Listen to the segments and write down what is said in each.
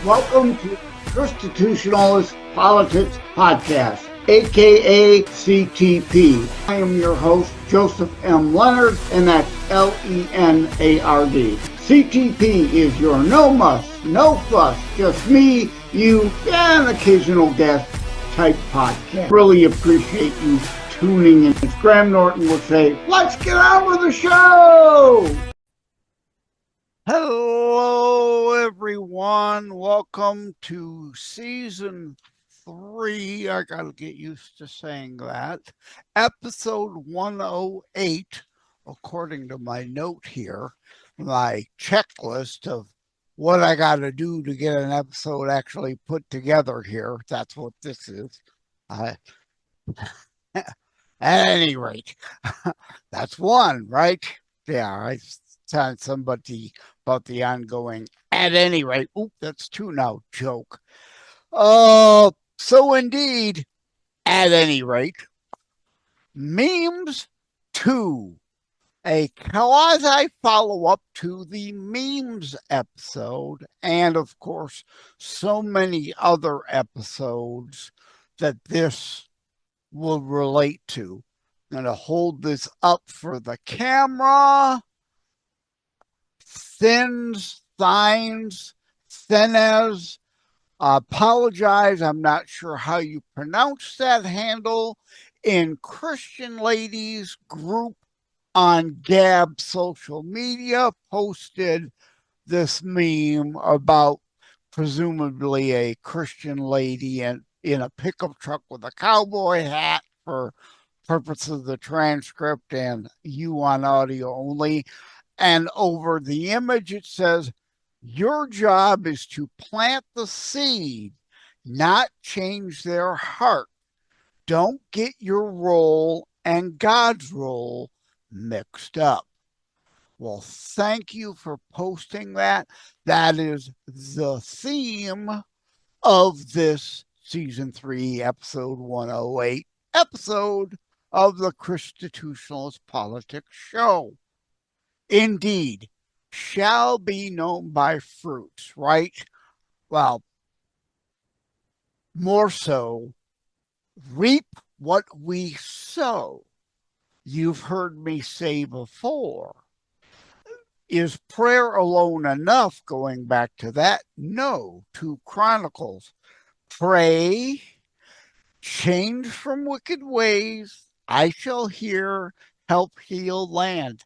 Welcome to Constitutionalist Politics Podcast, aka CTP. I am your host, Joseph M. Leonard, and that's Leonard. CTP is your no muss, no fuss, just me, you, and an occasional guest type podcast. Really appreciate you tuning in. As Graham Norton would say, let's get on with the show! Hello, everyone. Welcome to Season 3. I got to get used to saying that. Episode 108, according to my note here, my checklist of what I got to do to get an episode actually put together here. That's what this is. At any rate, that's one, right? Yeah, I telling somebody about the ongoing, at any rate, that's two now, joke. So indeed, at any rate, Memes 2, a quasi follow-up to the Memes episode, and of course, so many other episodes that this will relate to. I'm going to hold this up for the camera. Thines, apologize, I'm not sure how you pronounce that handle, in Christian Ladies group on Gab social media, posted this meme about presumably a Christian lady in a pickup truck with a cowboy hat for purposes of the transcript and you on audio only. And over the image, it says, your job is to plant the seed, not change their heart. Don't get your role and God's role mixed up. Well, thank you for posting that. That is the theme of this Season 3, Episode 108 episode of the Constitutionalist Politics Show. Indeed, shall be known by fruits, right? Well, more so, reap what we sow. You've heard me say before. Is prayer alone enough? Going back to that, no. 2 Chronicles. Pray, change from wicked ways. I shall hear, help heal land.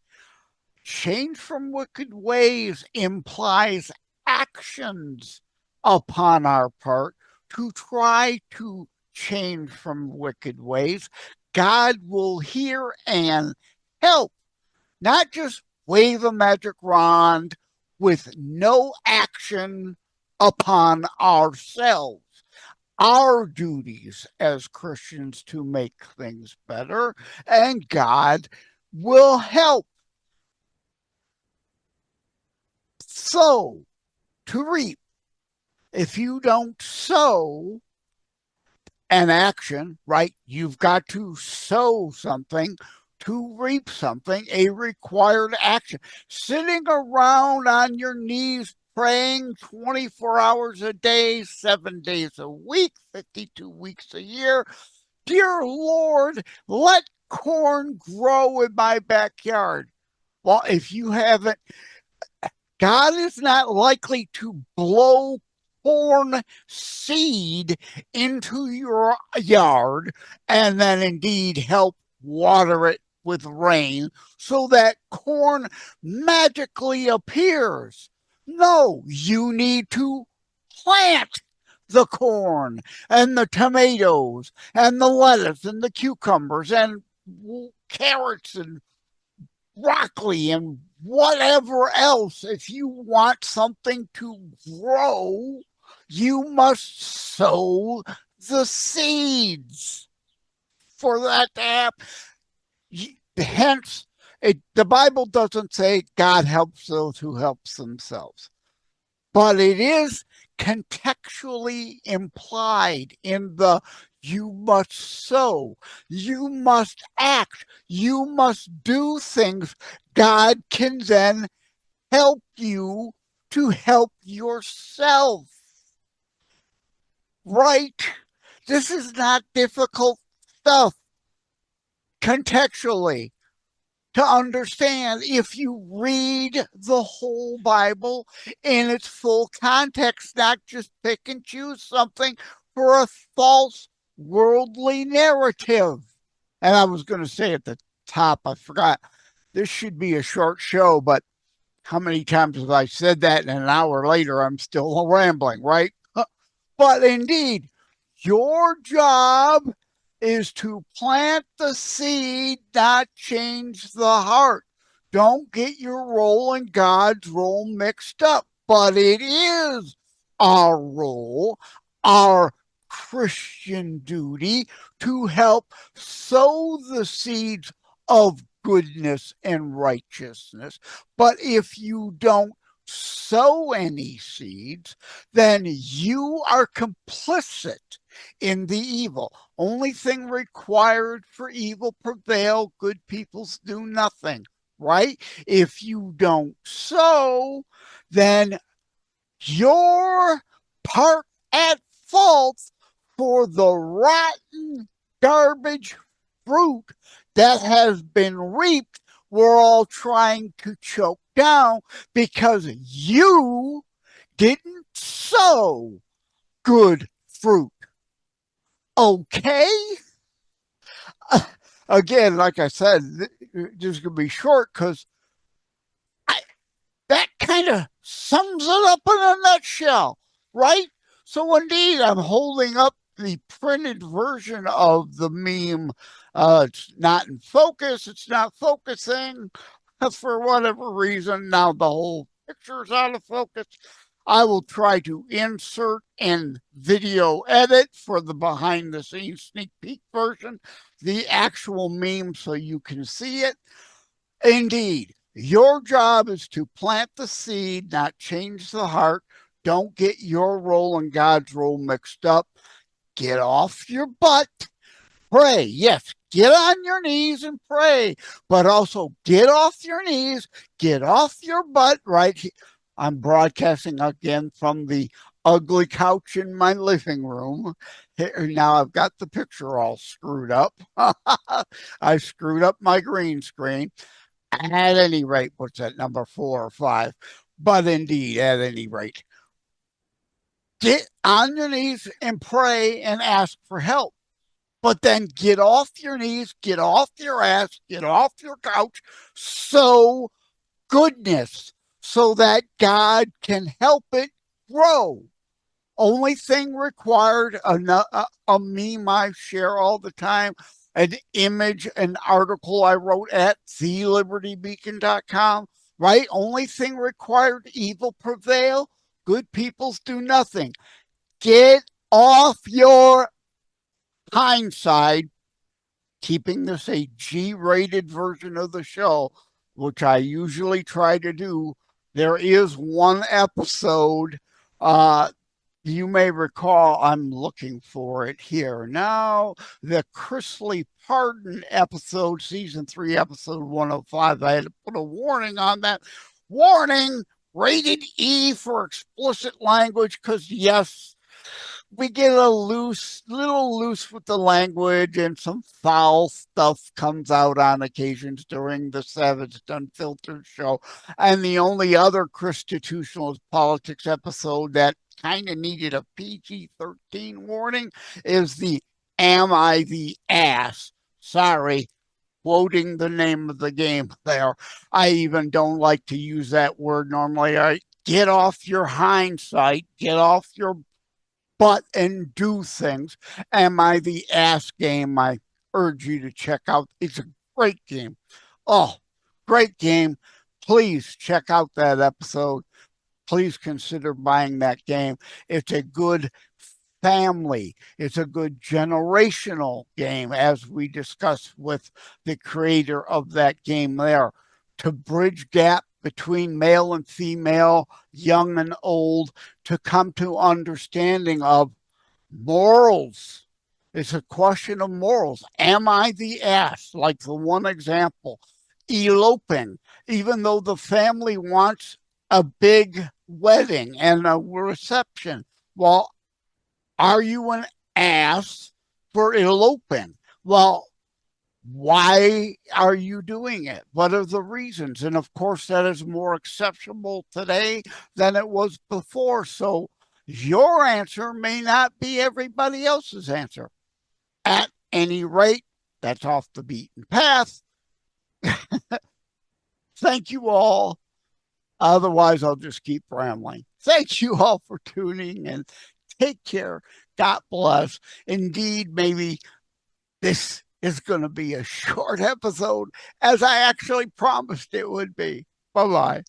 Change from wicked ways implies actions upon our part to try to change from wicked ways. God will hear and help, not just wave a magic wand with no action upon ourselves. Our duties as Christians to make things better, and God will help. Sow to reap. If you don't sow an action, right, you've got to sow something to reap something, a required action. Sitting around on your knees praying 24 hours a day, 7 days a week, 52 weeks a year. Dear Lord, let corn grow in my backyard. Well, if you haven't, God is not likely to blow corn seed into your yard and then indeed help water it with rain so that corn magically appears. No, you need to plant the corn and the tomatoes and the lettuce and the cucumbers and carrots and broccoli and whatever else. If you want something to grow, you must sow the seeds for that to happen. Hence, the Bible doesn't say God helps those who help themselves, but it is contextually implied in the you must sow, you must act, you must do things. God can then help you to help yourself. right? This is not difficult stuff contextually to understand if you read the whole Bible in its full context, not just pick and choose something for a false worldly narrative. And I was going to say at the top, I forgot, this should be a short show, but how many times have I said that? And an hour later, I'm still rambling, right? But indeed, your job is to plant the seed, not change the heart. Don't get your role and God's role mixed up. But it is our role, our Christian duty to help sow the seeds of goodness and righteousness. But if you don't sow any seeds, then you are complicit in the evil. Only thing required for evil prevail, good peoples do nothing, right? If you don't sow, then you're part at fault for the rotten garbage fruit that has been reaped. We're all trying to choke down because you didn't sow good fruit. Okay? Again, like I said, this is going to be short because that kind of sums it up in a nutshell, right? So indeed, I'm holding up the printed version of the meme. It's not in focus. It's not focusing for whatever reason. Now the whole picture's out of focus. I will try to insert and video edit for the behind the scenes sneak peek version, the actual meme so you can see it. Indeed, your job is to plant the seed, not change the heart. Don't get your role and God's role mixed up. Get off your butt. Pray. Yes, get on your knees and pray, but also get off your knees, get off your butt, right? I'm broadcasting again from the ugly couch in my living room. Now I've got the picture all screwed up. I screwed up my green screen. At any rate, what's that, number 4 or 5? But indeed, at any rate, get on your knees and pray and ask for help. But then get off your knees, get off your ass, get off your couch, sow goodness so that God can help it grow. Only thing required, a meme I share all the time, an image, an article I wrote at thelibertybeacon.com, right? Only thing required, evil prevail, good peoples do nothing. Get off your hindsight, keeping this a G-rated version of the show, which I usually try to do. There is one episode, you may recall, I'm looking for it here now, the Chrisley Pardon episode, season 3, episode 105. I had to put a warning on that. Warning, rated E for explicit language, because yes, we get a little loose with the language, and some foul stuff comes out on occasions during the Savage Unfiltered show. And the only other Constitutionalist Politics episode that kind of needed a PG-13 warning is the Am I the Ass? Sorry, quoting the name of the game there. I even don't like to use that word normally. Get off your hindsight, get off your butt and do things. Am I the Ass game? I urge you to check out. It's a great game. Oh, great game. Please check out that episode. Please consider buying that game. It's a good family. It's a good generational game, as we discussed with the creator of that game there, to bridge gap between male and female, young and old, to come to understanding of morals. It's a question of morals. Am I the ass? Like the one example, eloping, even though the family wants a big wedding and a reception. Well, Are you an ass for eloping? Well, why are you doing it? What are the reasons? And of course, that is more acceptable today than it was before. So your answer may not be everybody else's answer. At any rate, that's off the beaten path. Thank you all. Otherwise, I'll just keep rambling. Thank you all for tuning in. Take care. God bless. Indeed, maybe this is going to be a short episode, as I actually promised it would be. Bye-bye.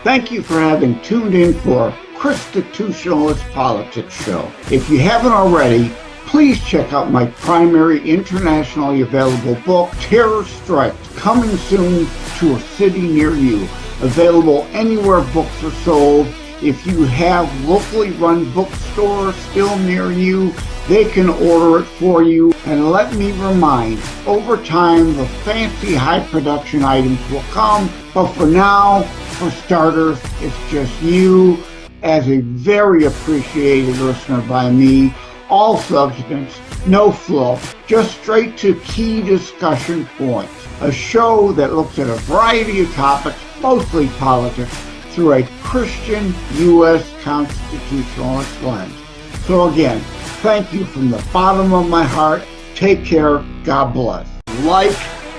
Thank you for having tuned in for Constitutionalist Politics Show. If you haven't already, please check out my primary internationally available book, Terror Strikes, coming soon to a city near you. Available anywhere books are sold. If you have locally run bookstores still near you, they can order it for you. And let me remind, over time, the fancy high production items will come. But for now, for starters, it's just you as a very appreciated listener by me. All substance, no fluff, just straight to key discussion points. A show that looks at a variety of topics, mostly politics, through a Christian U.S. constitutionalist lens. So again, thank you from the bottom of my heart. Take care. God bless. Like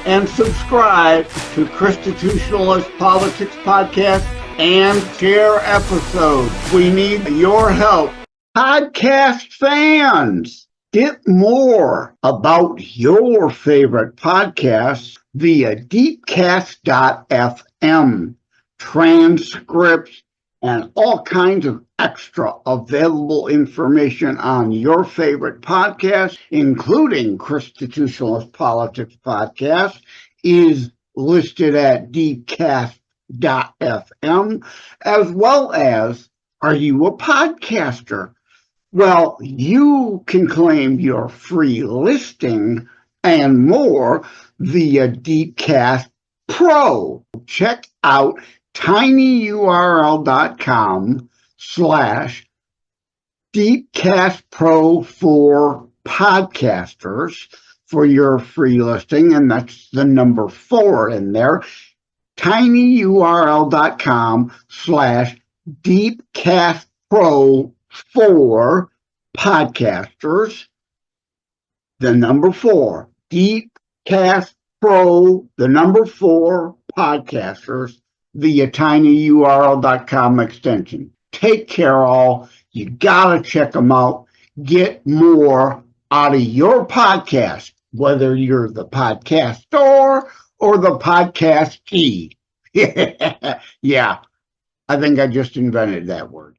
and subscribe to Constitutionalist Politics Podcast and share episodes. We need your help. Podcast fans, get more about your favorite podcasts via deepcast.fm, transcripts, and all kinds of extra available information on your favorite podcast, including Constitutionalist Politics Podcast, is listed at deepcast.fm, as well as, are you a podcaster? Well, you can claim your free listing and more via Deepcast Pro. Check out tinyurl.com/Deepcast Pro for podcasters for your free listing, and that's the number 4 in there. tinyurl.com/Deepcast Pro for podcasters, the number 4, Deepcast Pro, the number 4 podcasters via tinyurl.com extension. Take care, all. You gotta check them out. Get more out of your podcast, whether you're the podcaster or the podcastee. Yeah, I think I just invented that word.